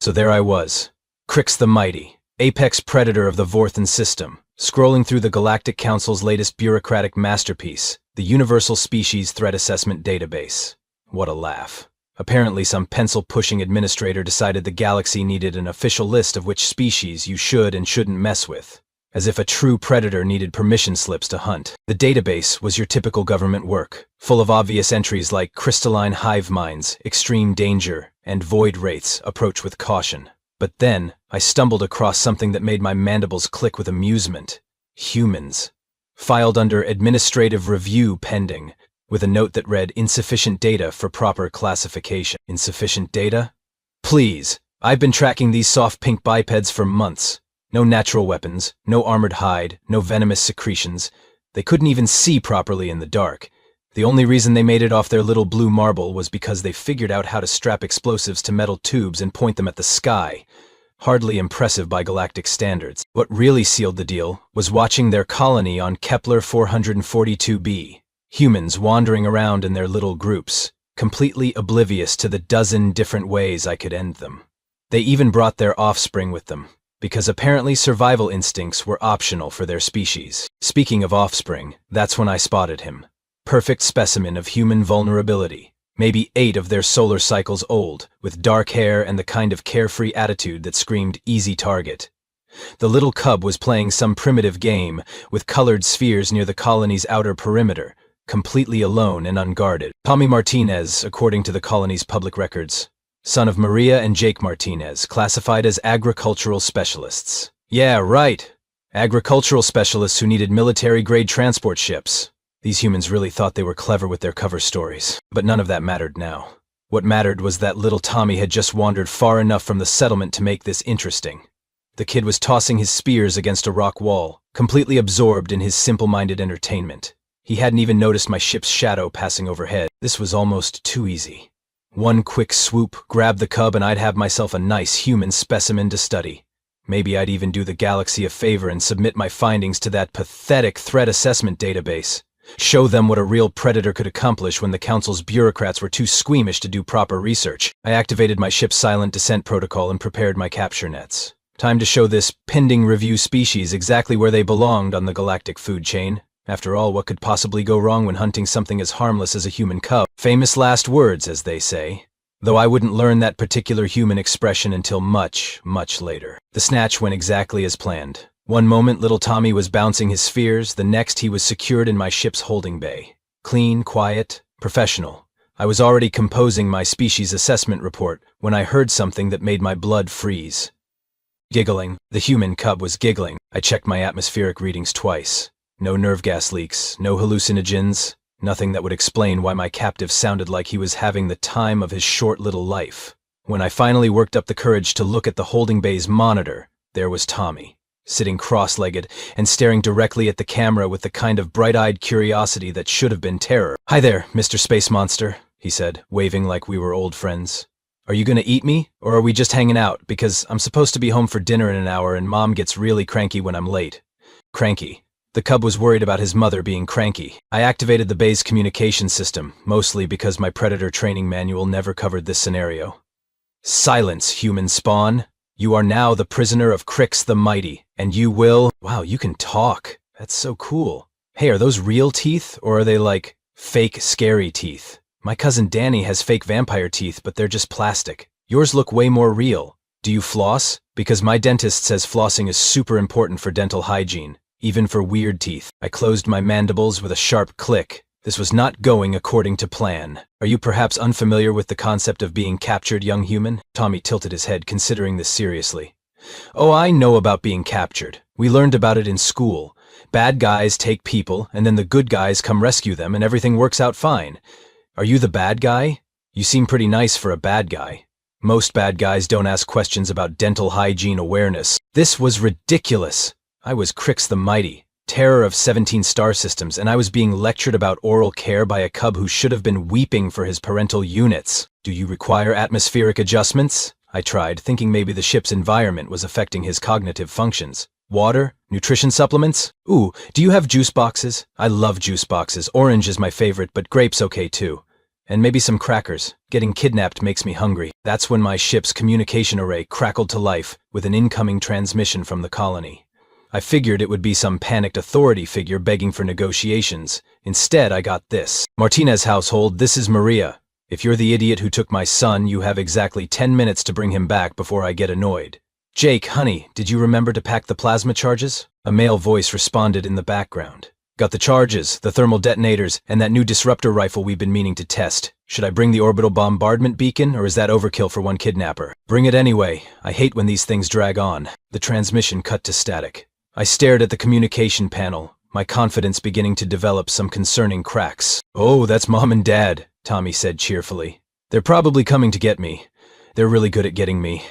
So there I was, Crix the Mighty, apex predator of the Vorthan system, scrolling through the Galactic Council's latest bureaucratic masterpiece, the Universal Species Threat Assessment Database. What a laugh. Apparently some pencil-pushing administrator decided the galaxy needed an official list of which species you should and shouldn't mess with. As if a true predator needed permission slips to hunt. The database was your typical government work, full of obvious entries like crystalline hive minds, extreme danger, and void wraiths, approach with caution. But then, I stumbled across something that made my mandibles click with amusement. Humans. Filed under administrative review pending, with a note that read insufficient data for proper classification. Insufficient data? Please, I've been tracking these soft pink bipeds for months. No natural weapons, no armored hide, no venomous secretions. They couldn't even see properly in the dark. The only reason they made it off their little blue marble was because they figured out how to strap explosives to metal tubes and point them at the sky. Hardly impressive by galactic standards. What really sealed the deal was watching their colony on Kepler 442b. Humans wandering around in their little groups, completely oblivious to the dozen different ways I could end them. They even brought their offspring with them, because apparently survival instincts were optional for their species. Speaking of offspring, that's when I spotted him. Perfect specimen of human vulnerability, maybe 8 of their solar cycles old, with dark hair and the kind of carefree attitude that screamed easy target. The little cub was playing some primitive game with colored spheres near the colony's outer perimeter, completely alone and unguarded. Tommy Martinez, according to the colony's public records. Son of Maria and Jake Martinez, classified as agricultural specialists. Yeah, right. Agricultural specialists who needed military-grade transport ships. These humans really thought they were clever with their cover stories. But none of that mattered now. What mattered was that little Tommy had just wandered far enough from the settlement to make this interesting. The kid was tossing his spears against a rock wall, completely absorbed in his simple-minded entertainment. He hadn't even noticed my ship's shadow passing overhead. This was almost too easy. One quick swoop, grab the cub, and I'd have myself a nice human specimen to study. Maybe I'd even do the galaxy a favor and submit my findings to that pathetic threat assessment database. Show them what a real predator could accomplish when the Council's bureaucrats were too squeamish to do proper research. I activated my ship's silent descent protocol and prepared my capture nets. Time to show this pending review species exactly where they belonged on the galactic food chain. After all, what could possibly go wrong when hunting something as harmless as a human cub? Famous last words, as they say. Though I wouldn't learn that particular human expression until much, much later. The snatch went exactly as planned. One moment, little Tommy was bouncing his spheres, the next he was secured in my ship's holding bay. Clean, quiet, professional. I was already composing my species assessment report when I heard something that made my blood freeze. Giggling. The human cub was giggling. I checked my atmospheric readings twice. No nerve gas leaks, no hallucinogens, nothing that would explain why my captive sounded like he was having the time of his short little life. When I finally worked up the courage to look at the holding bay's monitor, there was Tommy, sitting cross-legged and staring directly at the camera with the kind of bright-eyed curiosity that should have been terror. "Hi there, Mr. Space Monster," he said, waving like we were old friends. "Are you gonna eat me, or are we just hanging out? Because I'm supposed to be home for dinner in an hour and Mom gets really cranky when I'm late." Cranky. The cub was worried about his mother being cranky. I activated the bay's communication system, mostly because my predator training manual never covered this scenario. "Silence, human spawn. You are now the prisoner of Crix the Mighty, and you will—" Wow, you can talk. That's so cool. Hey, are those real teeth, or are they like fake scary teeth? My cousin Danny has fake vampire teeth, but they're just plastic. Yours look way more real. Do you floss? Because my dentist says flossing is super important for dental hygiene. Even for weird teeth. I closed my mandibles with a sharp click. This was not going according to plan. "Are you perhaps unfamiliar with the concept of being captured, young human?" Tommy tilted his head, considering this seriously. "Oh, I know about being captured. We learned about it in school. Bad guys take people, and then the good guys come rescue them, and everything works out fine. Are you the bad guy? You seem pretty nice for a bad guy. Most bad guys don't ask questions about dental hygiene awareness." This was ridiculous. I was Crix the Mighty, terror of 17 star systems, and I was being lectured about oral care by a cub who should have been weeping for his parental units. "Do you require atmospheric adjustments?" I tried, thinking maybe the ship's environment was affecting his cognitive functions. "Water? Nutrition supplements? Ooh, do you have juice boxes? I love juice boxes. Orange is my favorite, but grape's okay too." And maybe some crackers. Getting kidnapped makes me hungry. That's when my ship's communication array crackled to life with an incoming transmission from the colony. I figured it would be some panicked authority figure begging for negotiations. Instead, I got this. Martinez household, this is Maria. If you're the idiot who took my son, you have exactly 10 minutes to bring him back before I get annoyed. Jake, honey, did you remember to pack the plasma charges? A male voice responded in the background. Got the charges, the thermal detonators, and that new disruptor rifle we've been meaning to test. Should I bring the orbital bombardment beacon, or is that overkill for one kidnapper? Bring it anyway. I hate when these things drag on. The transmission cut to static. I stared at the communication panel, my confidence beginning to develop some concerning cracks. Oh, that's Mom and Dad, Tommy said cheerfully. They're probably coming to get me. They're really good at getting me.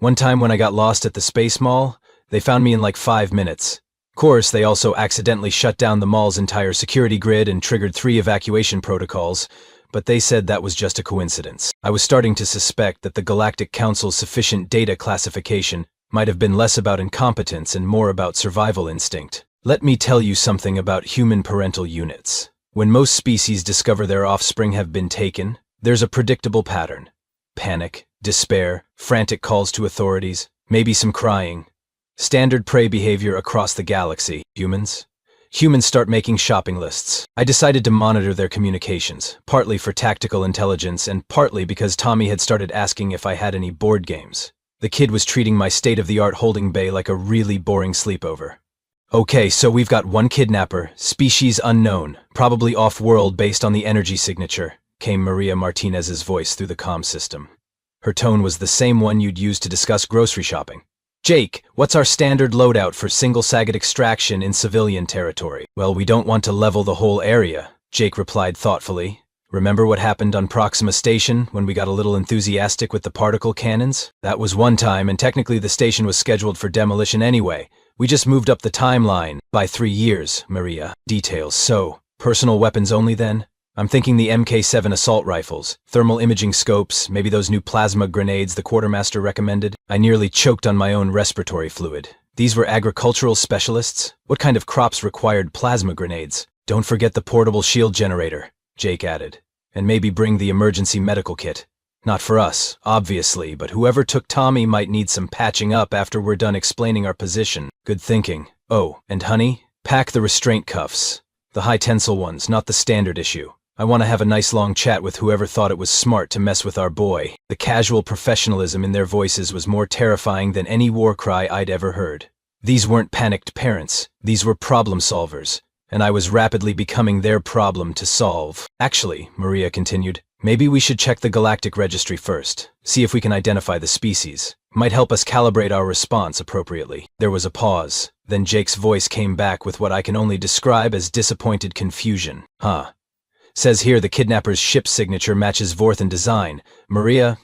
One time when I got lost at the Space Mall, they found me in like 5 minutes. Of course, they also accidentally shut down the mall's entire security grid and triggered 3 evacuation protocols, but they said that was just a coincidence. I was starting to suspect that the Galactic Council's sufficient data classification might have been less about incompetence and more about survival instinct. Let me tell you something about human parental units. When most species discover their offspring have been taken, there's a predictable pattern. Panic, despair, frantic calls to authorities, maybe some crying. Standard prey behavior across the galaxy. Humans start making shopping lists. I decided to monitor their communications, partly for tactical intelligence and partly because Tommy had started asking if I had any board games. The kid was treating my state-of-the-art holding bay like a really boring sleepover. Okay, so we've got one kidnapper, species unknown, probably off-world based on the energy signature, came Maria Martinez's voice through the comm system. Her tone was the same one you'd use to discuss grocery shopping. Jake, what's our standard loadout for single Sagat extraction in civilian territory? Well, we don't want to level the whole area, Jake replied thoughtfully. Remember what happened on Proxima Station when we got a little enthusiastic with the particle cannons? That was one time, and technically the station was scheduled for demolition anyway. We just moved up the timeline by 3 years, Maria. Details. So, personal weapons only then? I'm thinking the MK7 assault rifles, thermal imaging scopes, maybe those new plasma grenades the quartermaster recommended. I nearly choked on my own respiratory fluid. These were agricultural specialists? What kind of crops required plasma grenades? Don't forget the portable shield generator, Jake added. And maybe bring the emergency medical kit. Not for us, obviously, but whoever took Tommy might need some patching up after we're done explaining our position. Good thinking. Oh, and honey, pack the restraint cuffs. The high tensile ones, not the standard issue. I want to have a nice long chat with whoever thought it was smart to mess with our boy. The casual professionalism in their voices was more terrifying than any war cry I'd ever heard. These weren't panicked parents. These were problem solvers. And I was rapidly becoming their problem to solve. Actually, Maria continued, maybe we should check the galactic registry first. See if we can identify the species. Might help us calibrate our response appropriately. There was a pause. Then Jake's voice came back with what I can only describe as disappointed confusion. Huh. Says here the kidnapper's ship signature matches Vorthan design. Maria,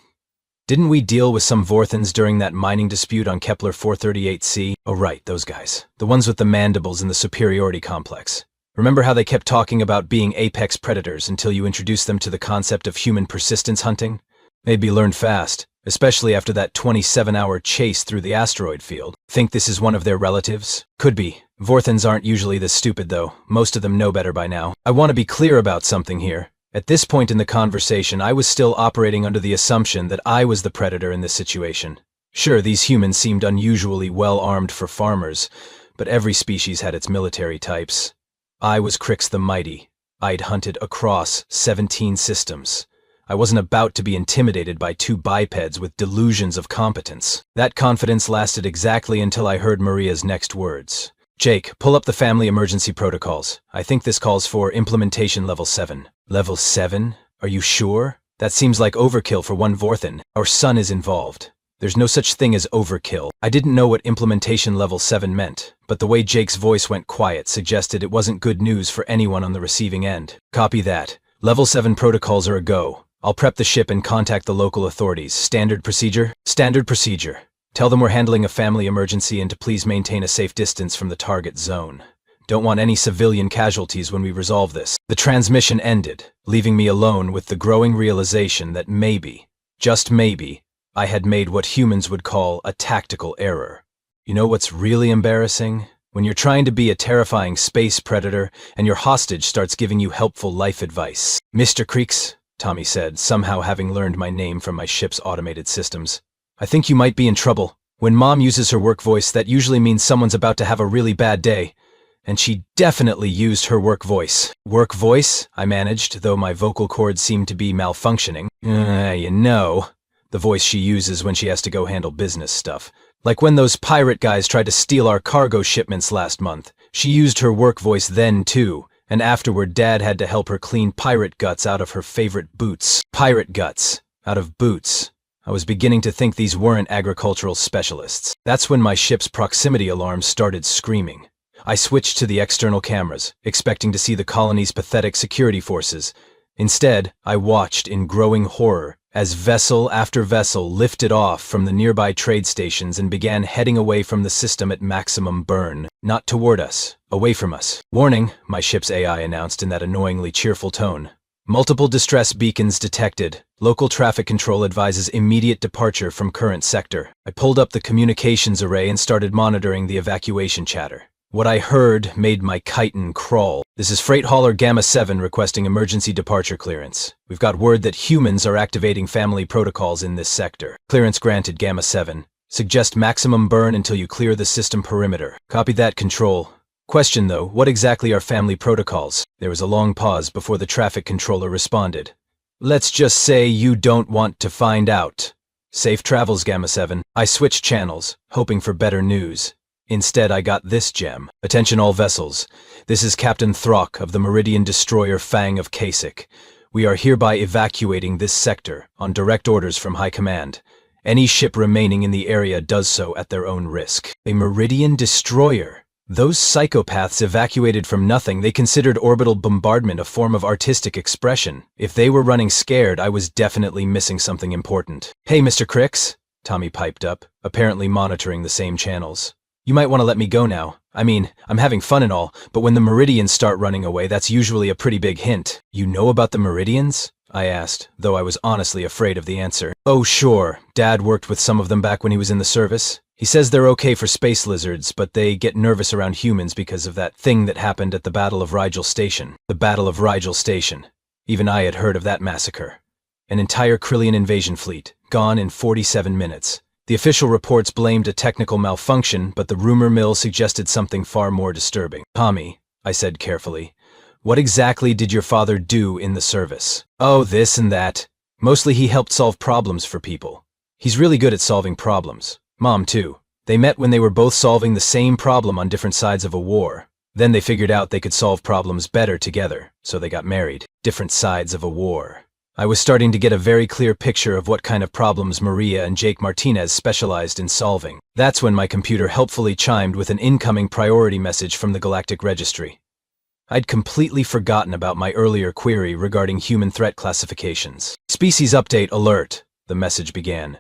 didn't we deal with some Vorthans during that mining dispute on Kepler 438c? Oh right, those guys. The ones with the mandibles in the superiority complex. Remember how they kept talking about being apex predators until you introduced them to the concept of human persistence hunting? Maybe learned fast, especially after that 27-hour chase through the asteroid field. Think this is one of their relatives? Could be. Vorthans aren't usually this stupid though. Most of them know better by now. I want to be clear about something here. At this point in the conversation, I was still operating under the assumption that I was the predator in this situation. Sure, these humans seemed unusually well-armed for farmers, but every species had its military types. I was Crix the Mighty. I'd hunted across 17 systems. I wasn't about to be intimidated by 2 bipeds with delusions of competence. That confidence lasted exactly until I heard Maria's next words. Jake, pull up the family emergency protocols. I think this calls for implementation level 7. Level 7? Are you sure? That seems like overkill for one Vorthan. Our son is involved. There's no such thing as overkill. I didn't know what implementation level 7 meant, but the way Jake's voice went quiet suggested it wasn't good news for anyone on the receiving end. Copy that. Level 7 protocols are a go. I'll prep the ship and contact the local authorities. Standard procedure? Standard procedure. Tell them we're handling a family emergency and to please maintain a safe distance from the target zone. Don't want any civilian casualties when we resolve this. The transmission ended, leaving me alone with the growing realization that maybe, just maybe, I had made what humans would call a tactical error. You know what's really embarrassing? When you're trying to be a terrifying space predator and your hostage starts giving you helpful life advice. Mr. Creeks, Tommy said, somehow having learned my name from my ship's automated systems. I think you might be in trouble. When Mom uses her work voice, that usually means someone's about to have a really bad day. And she definitely used her work voice. Work voice? I managed, though my vocal cords seemed to be malfunctioning. The voice she uses when she has to go handle business stuff. Like when those pirate guys tried to steal our cargo shipments last month. She used her work voice then, too. And afterward, Dad had to help her clean pirate guts out of her favorite boots. Pirate guts. Out of boots. I was beginning to think these weren't agricultural specialists. That's when my ship's proximity alarm started screaming. I switched to the external cameras, expecting to see the colony's pathetic security forces. Instead, I watched in growing horror as vessel after vessel lifted off from the nearby trade stations and began heading away from the system at maximum burn. Not toward us, away from us. Warning, my ship's AI announced in that annoyingly cheerful tone. Multiple distress beacons detected. Local traffic control advises immediate departure from current sector. I pulled up the communications array and started monitoring the evacuation chatter. What I heard made my chitin crawl. This is Freight Hauler Gamma 7 requesting emergency departure clearance. We've got word that humans are activating family protocols in this sector. Clearance granted, Gamma 7. Suggest maximum burn until you clear the system perimeter. Copy that, Control. Question though, what exactly are family protocols? There was a long pause before the traffic controller responded. Let's just say you don't want to find out. Safe travels, Gamma 7. I switched channels, hoping for better news. Instead, I got this gem. Attention all vessels. This is Captain Throck of the Meridian Destroyer Fang of Kasich. We are hereby evacuating this sector on direct orders from High Command. Any ship remaining in the area does so at their own risk. A Meridian Destroyer. Those psychopaths evacuated from nothing. They considered orbital bombardment a form of artistic expression. If they were running scared, I was definitely missing something important. Hey, Mr. Crix, Tommy piped up, apparently monitoring the same channels. You might want to let me go now. I mean, I'm having fun and all, but when the Meridians start running away, that's usually a pretty big hint. You know about the Meridians? I asked, though I was honestly afraid of the answer. Oh sure, Dad worked with some of them back when he was in the service. He says they're okay for space lizards, but they get nervous around humans because of that thing that happened at the Battle of Rigel Station. The Battle of Rigel Station. Even I had heard of that massacre. An entire Krillian invasion fleet, gone in 47 minutes. The official reports blamed a technical malfunction, but the rumor mill suggested something far more disturbing. Tommy, I said carefully, what exactly did your father do in the service? Oh, this and that. Mostly he helped solve problems for people. He's really good at solving problems. Mom, too. They met when they were both solving the same problem on different sides of a war. Then they figured out they could solve problems better together, so they got married. Different sides of a war. I was starting to get a very clear picture of what kind of problems Maria and Jake Martinez specialized in solving. That's when my computer helpfully chimed with an incoming priority message from the Galactic Registry. I'd completely forgotten about my earlier query regarding human threat classifications. Species update alert, the message began.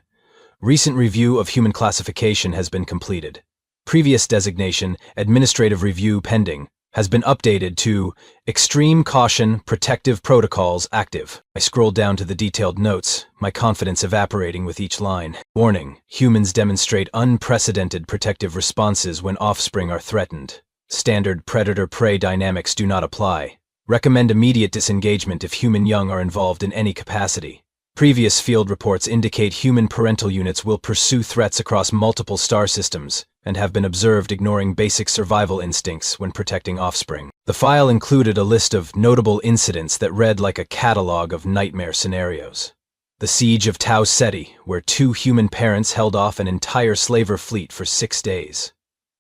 Recent review of human classification has been completed. Previous designation, administrative review pending, has been updated to Extreme Caution Protective Protocols Active. I scrolled down to the detailed notes, my confidence evaporating with each line. Warning, humans demonstrate unprecedented protective responses when offspring are threatened. Standard predator-prey dynamics do not apply. Recommend immediate disengagement if human young are involved in any capacity. Previous field reports indicate human parental units will pursue threats across multiple star systems and have been observed ignoring basic survival instincts when protecting offspring. The file included a list of notable incidents that read like a catalog of nightmare scenarios. The siege of Tau Ceti, where 2 human parents held off an entire slaver fleet for 6 days.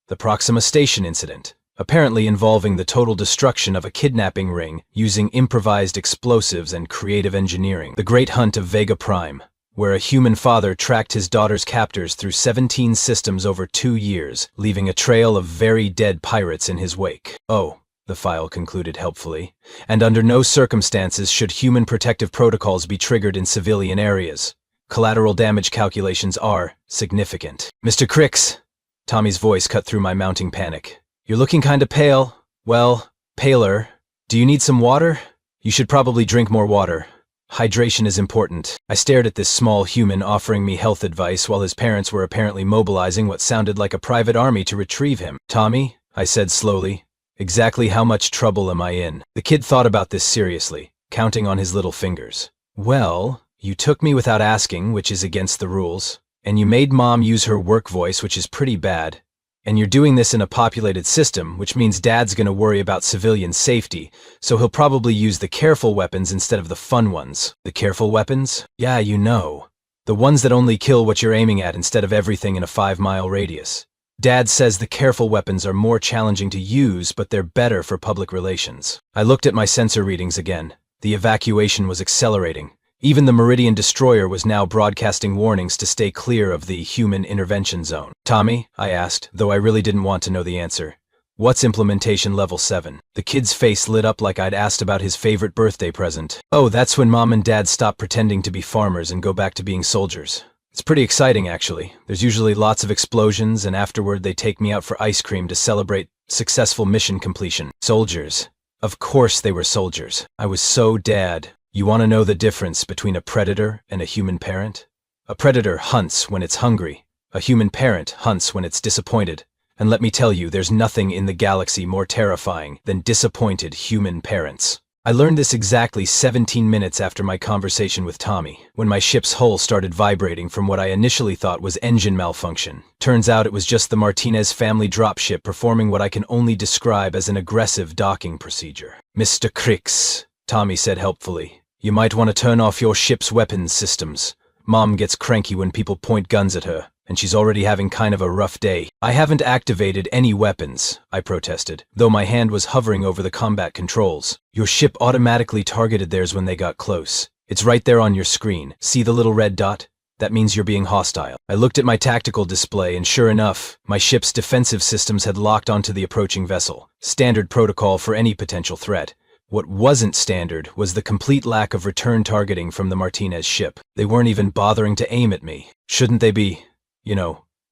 The Proxima Station incident, apparently involving the total destruction of a kidnapping ring using improvised explosives and creative engineering. The Great Hunt of Vega Prime, where a human father tracked his daughter's captors through 17 systems over 2 years, leaving a trail of very dead pirates in his wake. Oh, the file concluded helpfully, and under no circumstances should human protective protocols be triggered in civilian areas. Collateral damage calculations are significant. Mr. Crix, Tommy's voice cut through my mounting panic. You're looking kinda pale. Well, paler. Do you need some water? You should probably drink more water. Hydration is important. I stared at this small human offering me health advice while his parents were apparently mobilizing what sounded like a private army to retrieve him. Tommy, I said slowly, exactly how much trouble am I in? The kid thought about this seriously, counting on his little fingers. Well, you took me without asking, which is against the rules, and you made Mom use her work voice, which is pretty bad, and you're doing this in a populated system, which means Dad's gonna worry about civilian safety, so he'll probably use the careful weapons instead of the fun ones. The careful weapons? Yeah, you know. The ones that only kill what you're aiming at instead of everything in a 5-mile radius. Dad says the careful weapons are more challenging to use, but they're better for public relations. I looked at my sensor readings again. The evacuation was accelerating. Even the Meridian Destroyer was now broadcasting warnings to stay clear of the human intervention zone. Tommy, I asked, though I really didn't want to know the answer. What's implementation level 7? The kid's face lit up like I'd asked about his favorite birthday present. Oh, that's when Mom and Dad stop pretending to be farmers and go back to being soldiers. It's pretty exciting, actually. There's usually lots of explosions, and afterward they take me out for ice cream to celebrate successful mission completion. Soldiers. Of course they were soldiers. I was so Dad. You want to know the difference between a predator and a human parent? A predator hunts when it's hungry. A human parent hunts when it's disappointed. And let me tell you, there's nothing in the galaxy more terrifying than disappointed human parents. I learned this exactly 17 minutes after my conversation with Tommy, when my ship's hull started vibrating from what I initially thought was engine malfunction. Turns out it was just the Martinez family dropship performing what I can only describe as an aggressive docking procedure. Mr. Crix, Tommy said helpfully, you might want to turn off your ship's weapons systems. Mom gets cranky when people point guns at her, and she's already having kind of a rough day. I haven't activated any weapons, I protested, though my hand was hovering over the combat controls. Your ship automatically targeted theirs when they got close. It's right there on your screen. See the little red dot? That means you're being hostile. I looked at my tactical display, and sure enough, my ship's defensive systems had locked onto the approaching vessel. Standard protocol for any potential threat. What wasn't standard was the complete lack of return targeting from the Martinez ship. They weren't even bothering to aim at me. Shouldn't they be,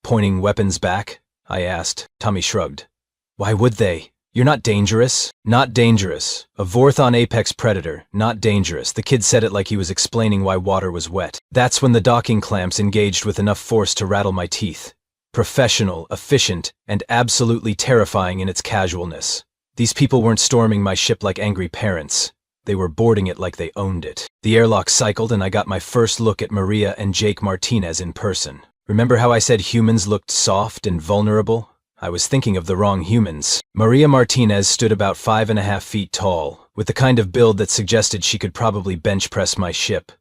pointing weapons back? I asked. Tommy shrugged. Why would they? You're not dangerous. Not dangerous. A Vorthon apex predator, not dangerous. The kid said it like he was explaining why water was wet. That's when the docking clamps engaged with enough force to rattle my teeth. Professional, efficient, and absolutely terrifying in its casualness. These people weren't storming my ship like angry parents. They were boarding it like they owned it. The airlock cycled and I got my first look at Maria and Jake Martinez in person. Remember how I said humans looked soft and vulnerable? I was thinking of the wrong humans. Maria Martinez stood about 5.5 feet tall, with the kind of build that suggested she could probably bench press my ship.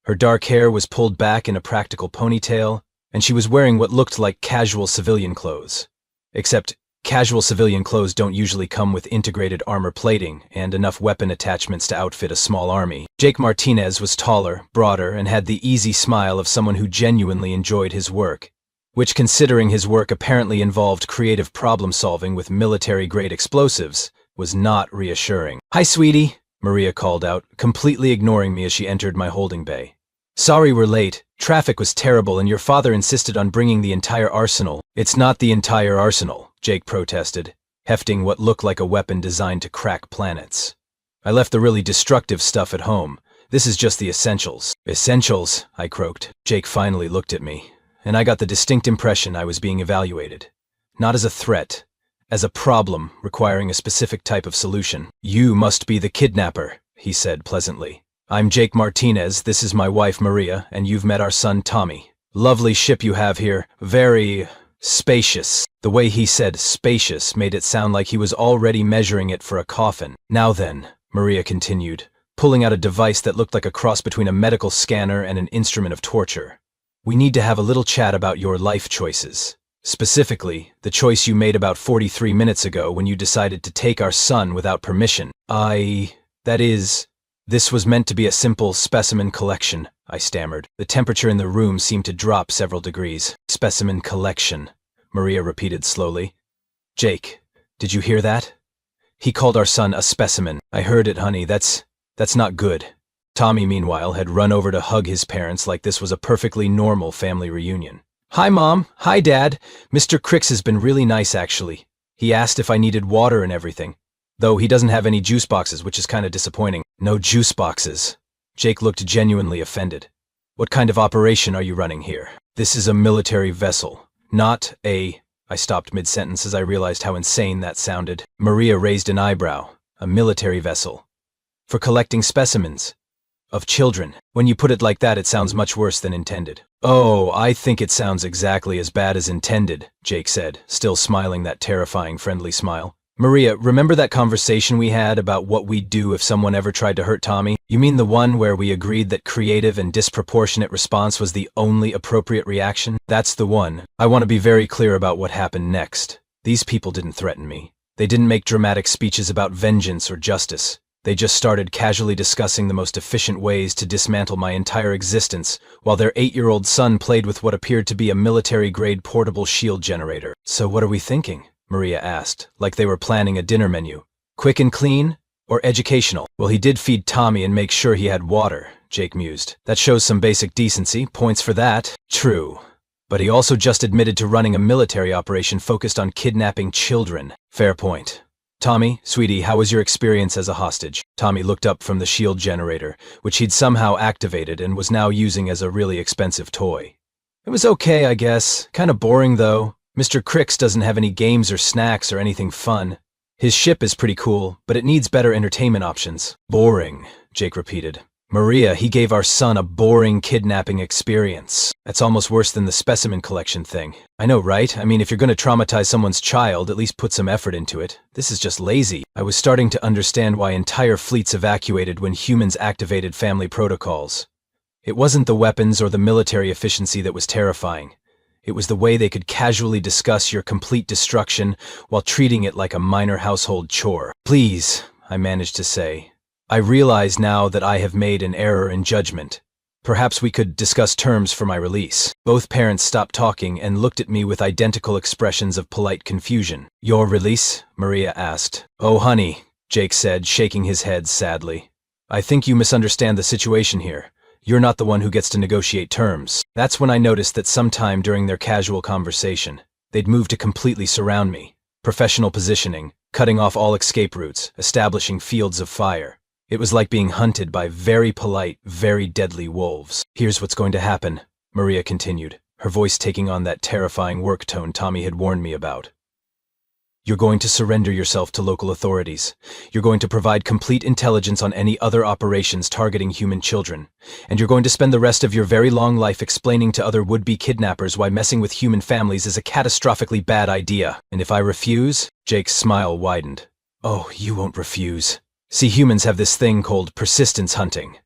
Her dark hair was pulled back in a practical ponytail, and she was wearing what looked like casual civilian clothes. Except, casual civilian clothes don't usually come with integrated armor plating and enough weapon attachments to outfit a small army. Jake Martinez was taller, broader, and had the easy smile of someone who genuinely enjoyed his work, which, considering his work apparently involved creative problem-solving with military-grade explosives, was not reassuring. "Hi, sweetie," Maria called out, completely ignoring me as she entered my holding bay. "Sorry we're late. Traffic was terrible and your father insisted on bringing the entire arsenal." "It's not the entire arsenal," Jake protested, hefting what looked like a weapon designed to crack planets. "I left the really destructive stuff at home. This is just the essentials." "Essentials," I croaked. Jake finally looked at me, and I got the distinct impression I was being evaluated. Not as a threat, as a problem requiring a specific type of solution. "You must be the kidnapper," he said pleasantly. "I'm Jake Martinez, this is my wife Maria, and you've met our son Tommy. Lovely ship you have here, very spacious." The way he said spacious made it sound like he was already measuring it for a coffin. "Now then," Maria continued, pulling out a device that looked like a cross between a medical scanner and an instrument of torture. "We need to have a little chat about your life choices. Specifically, the choice you made about 43 minutes ago when you decided to take our son without permission." This was meant to be a simple specimen collection," I stammered. The temperature in the room seemed to drop several degrees. "Specimen collection," Maria repeated slowly. "Jake, did you hear that? He called our son a specimen." "I heard it, honey. That's not good." Tommy, meanwhile, had run over to hug his parents like this was a perfectly normal family reunion. "Hi, Mom. Hi, Dad. Mr. Crix has been really nice, actually. He asked if I needed water and everything. Though he doesn't have any juice boxes, which is kind of disappointing." "No juice boxes." Jake looked genuinely offended. "What kind of operation are you running here?" "This is a military vessel, not a..." I stopped mid-sentence as I realized how insane that sounded. Maria raised an eyebrow. "A military vessel. For collecting specimens." of children. When you put it like that, it sounds much worse than intended. Oh, I think it sounds exactly as bad as intended, Jake said, still smiling that terrifying friendly smile. Maria, remember that conversation we had about what we'd do if someone ever tried to hurt Tommy? You mean the one where we agreed that creative and disproportionate response was the only appropriate reaction? That's the one. I want to be very clear about what happened next. These people didn't threaten me. They didn't make dramatic speeches about vengeance or justice. They just started casually discussing the most efficient ways to dismantle my entire existence, while their 8-year-old son played with what appeared to be a military-grade portable shield generator. So what are we thinking? Maria asked, like they were planning a dinner menu. Quick and clean, or educational? Well, he did feed Tommy and make sure he had water, Jake mused. That shows some basic decency, points for that. True. But he also just admitted to running a military operation focused on kidnapping children. Fair point. Tommy, sweetie, how was your experience as a hostage? Tommy looked up from the shield generator, which he'd somehow activated and was now using as a really expensive toy. It was okay, I guess. Kinda boring, though. Mr. Crix doesn't have any games or snacks or anything fun. His ship is pretty cool, but it needs better entertainment options. Boring, Jake repeated. Maria, he gave our son a boring kidnapping experience. That's almost worse than the specimen collection thing. I know, right? I mean, if you're going to traumatize someone's child, at least put some effort into it. This is just lazy. I was starting to understand why entire fleets evacuated when humans activated family protocols. It wasn't the weapons or the military efficiency that was terrifying. It was the way they could casually discuss your complete destruction while treating it like a minor household chore. Please, I managed to say. I realize now that I have made an error in judgment. Perhaps we could discuss terms for my release. Both parents stopped talking and looked at me with identical expressions of polite confusion. Your release? Maria asked. Oh, honey, Jake said, shaking his head sadly. I think you misunderstand the situation here. You're not the one who gets to negotiate terms. That's when I noticed that sometime during their casual conversation, they'd move to completely surround me. Professional positioning, cutting off all escape routes, establishing fields of fire. It was like being hunted by very polite, very deadly wolves. Here's what's going to happen, Maria continued, her voice taking on that terrifying work tone Tommy had warned me about. You're going to surrender yourself to local authorities. You're going to provide complete intelligence on any other operations targeting human children. And you're going to spend the rest of your very long life explaining to other would-be kidnappers why messing with human families is a catastrophically bad idea. And if I refuse? Jake's smile widened. Oh, you won't refuse. See, humans have this thing called persistence hunting.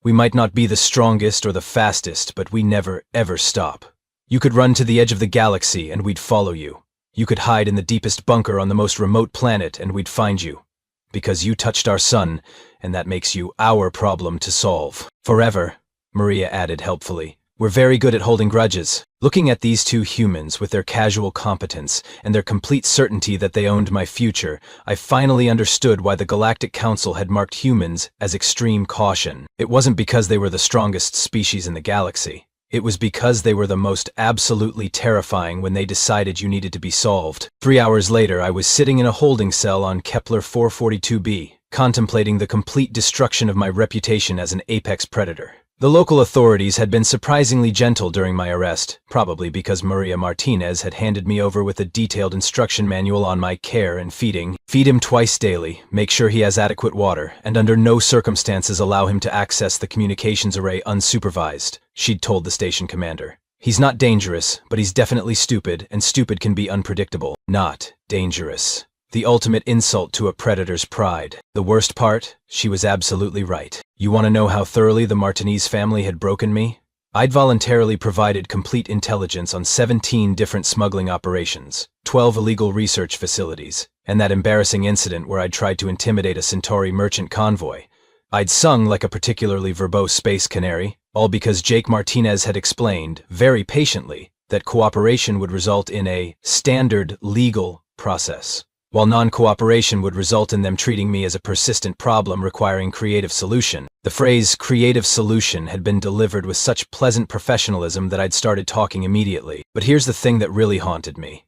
We might not be the strongest or the fastest, but we never, ever stop. You could run to the edge of the galaxy and we'd follow you. You could hide in the deepest bunker on the most remote planet and we'd find you. Because you touched our son, and that makes you our problem to solve. Forever, Maria added helpfully. We're very good at holding grudges. Looking at these two humans with their casual competence and their complete certainty that they owned my future, I finally understood why the Galactic Council had marked humans as extreme caution. It wasn't because they were the strongest species in the galaxy. It was because they were the most absolutely terrifying when they decided you needed to be solved. 3 hours later, I was sitting in a holding cell on Kepler 442b, contemplating the complete destruction of my reputation as an apex predator. The local authorities had been surprisingly gentle during my arrest, probably because Maria Martinez had handed me over with a detailed instruction manual on my care and feeding. Feed him twice daily, make sure he has adequate water, and under no circumstances allow him to access the communications array unsupervised, she'd told the station commander. He's not dangerous, but he's definitely stupid, and stupid can be unpredictable. Not dangerous. The ultimate insult to a predator's pride. The worst part? She was absolutely right. You want to know how thoroughly the Martinez family had broken me? I'd voluntarily provided complete intelligence on 17 different smuggling operations, 12 illegal research facilities, and that embarrassing incident where I'd tried to intimidate a Centauri merchant convoy. I'd sung like a particularly verbose space canary, all because Jake Martinez had explained, very patiently, that cooperation would result in a standard legal process, while non-cooperation would result in them treating me as a persistent problem requiring creative solution. The phrase creative solution had been delivered with such pleasant professionalism that I'd started talking immediately. But here's the thing that really haunted me.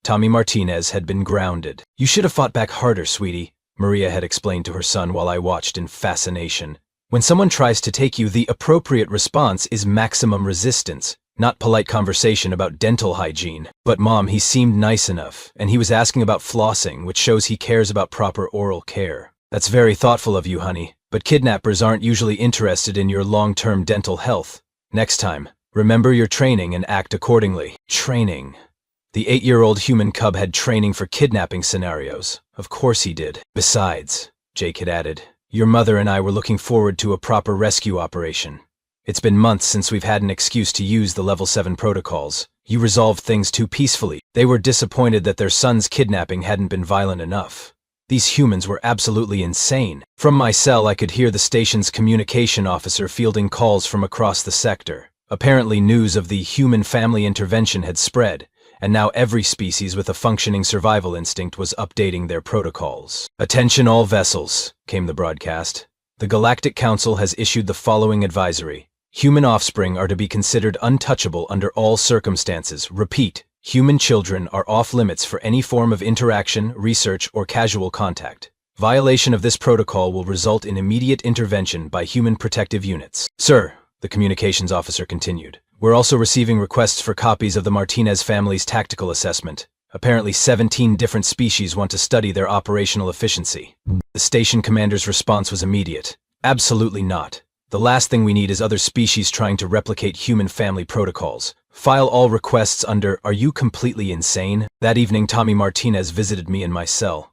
Tommy Martinez had been grounded. You should have fought back harder, sweetie, Maria had explained to her son while I watched in fascination. When someone tries to take you, the appropriate response is maximum resistance, not polite conversation about dental hygiene. But Mom, he seemed nice enough, and he was asking about flossing, which shows he cares about proper oral care. That's very thoughtful of you, honey. But kidnappers aren't usually interested in your long-term dental health. Next time, remember your training and act accordingly. Training. The 8-year-old human cub had training for kidnapping scenarios. Of course he did. Besides, Jake had added, your mother and I were looking forward to a proper rescue operation. It's been months since we've had an excuse to use the Level 7 protocols. You resolved things too peacefully. They were disappointed that their son's kidnapping hadn't been violent enough. These humans were absolutely insane. From my cell, I could hear the station's communication officer fielding calls from across the sector. Apparently news of the human family intervention had spread, and now every species with a functioning survival instinct was updating their protocols. Attention all vessels, came the broadcast. The Galactic Council has issued the following advisory. Human offspring are to be considered untouchable under all circumstances. Repeat, human children are off limits for any form of interaction, research, or casual contact. Violation of this protocol will result in immediate intervention by human protective units. Sir, the communications officer continued, we're also receiving requests for copies of the Martinez family's tactical assessment. Apparently 17 different species want to study their operational efficiency. The station commander's response was immediate. Absolutely not. The last thing we need is other species trying to replicate human family protocols. File all requests under, are you completely insane? That evening, Tommy Martinez visited me in my cell.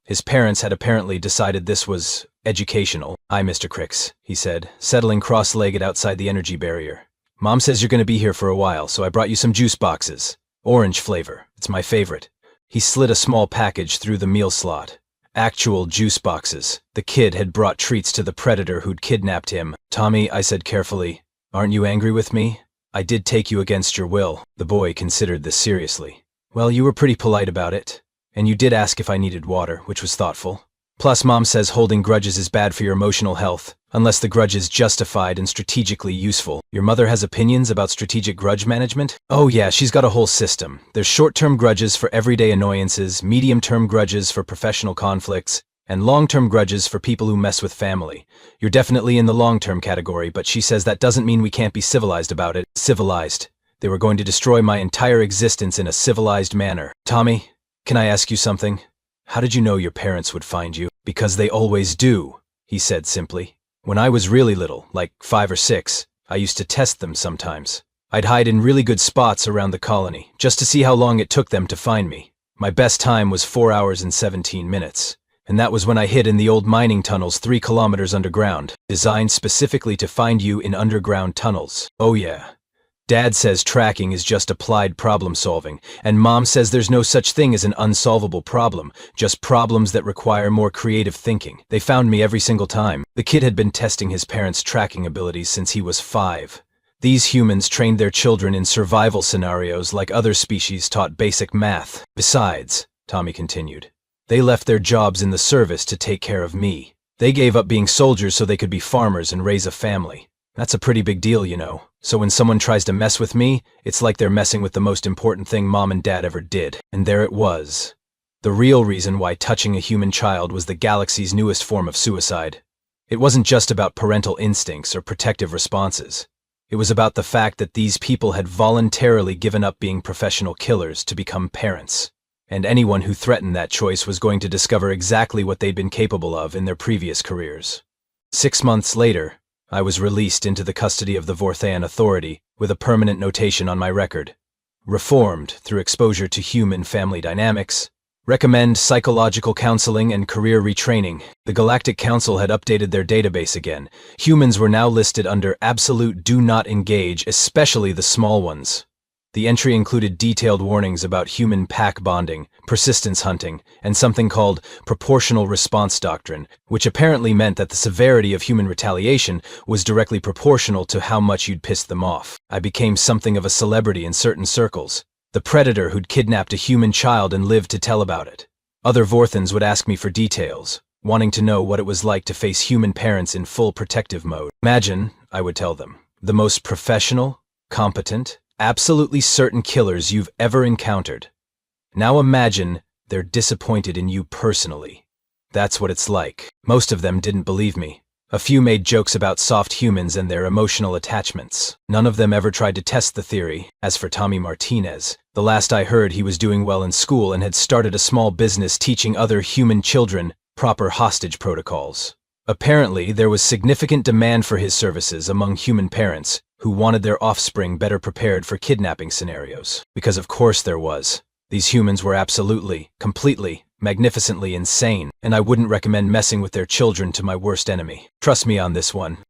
His parents had apparently decided this was educational. Hi, Mr. Cricks, he said, settling cross-legged outside the energy barrier. Mom says you're going to be here for a while, so I brought you some juice boxes. Orange flavor. It's my favorite. He slid a small package through the meal slot. Actual juice boxes. The kid had brought treats to the predator who'd kidnapped him. Tommy, I said carefully, aren't you angry with me? I did take you against your will. The boy considered this seriously. Well, you were pretty polite about it. And you did ask if I needed water, which was thoughtful. Plus, Mom says holding grudges is bad for your emotional health, unless the grudge is justified and strategically useful. Your mother has opinions about strategic grudge management? Oh yeah, she's got a whole system. There's short-term grudges for everyday annoyances, medium-term grudges for professional conflicts, and long-term grudges for people who mess with family. You're definitely in the long-term category, but she says that doesn't mean we can't be civilized about it. Civilized. They were going to destroy my entire existence in a civilized manner. Tommy, can I ask you something? How did you know your parents would find you? Because they always do, he said simply. When I was really little, like 5 or 6, I used to test them sometimes. I'd hide in really good spots around the colony, just to see how long it took them to find me. My best time was 4 hours and 17 minutes. And that was when I hid in the old mining tunnels 3 kilometers underground, designed specifically to find you in underground tunnels. Oh yeah. Dad says tracking is just applied problem solving, and Mom says there's no such thing as an unsolvable problem, just problems that require more creative thinking. They found me every single time. The kid had been testing his parents' tracking abilities since he was 5. These humans trained their children in survival scenarios like other species taught basic math. Besides, Tommy continued, they left their jobs in the service to take care of me. They gave up being soldiers so they could be farmers and raise a family. That's a pretty big deal, you know. So when someone tries to mess with me, it's like they're messing with the most important thing Mom and Dad ever did. And there it was. The real reason why touching a human child was the galaxy's newest form of suicide. It wasn't just about parental instincts or protective responses. It was about the fact that these people had voluntarily given up being professional killers to become parents. And anyone who threatened that choice was going to discover exactly what they'd been capable of in their previous careers. 6 months later, I was released into the custody of the Vorthaean Authority with a permanent notation on my record. Reformed through exposure to human family dynamics. Recommend psychological counseling and career retraining. The Galactic Council had updated their database again. Humans were now listed under absolute do not engage, especially the small ones. The entry included detailed warnings about human pack bonding, persistence hunting, and something called proportional response doctrine, which apparently meant that the severity of human retaliation was directly proportional to how much you'd pissed them off. I became something of a celebrity in certain circles, the predator who'd kidnapped a human child and lived to tell about it. Other Vorthans would ask me for details, wanting to know what it was like to face human parents in full protective mode. Imagine, I would tell them, the most professional, competent, absolutely certain killers you've ever encountered. Now imagine they're disappointed in you personally. That's what it's like. Most of them didn't believe me. A few made jokes about soft humans and their emotional attachments. None of them ever tried to test the theory. As for Tommy Martinez, the last I heard he was doing well in school and had started a small business teaching other human children proper hostage protocols. Apparently, there was significant demand for his services among human parents who wanted their offspring better prepared for kidnapping scenarios. Because of course there was. These humans were absolutely, completely, magnificently insane, and I wouldn't recommend messing with their children to my worst enemy. Trust me on this one.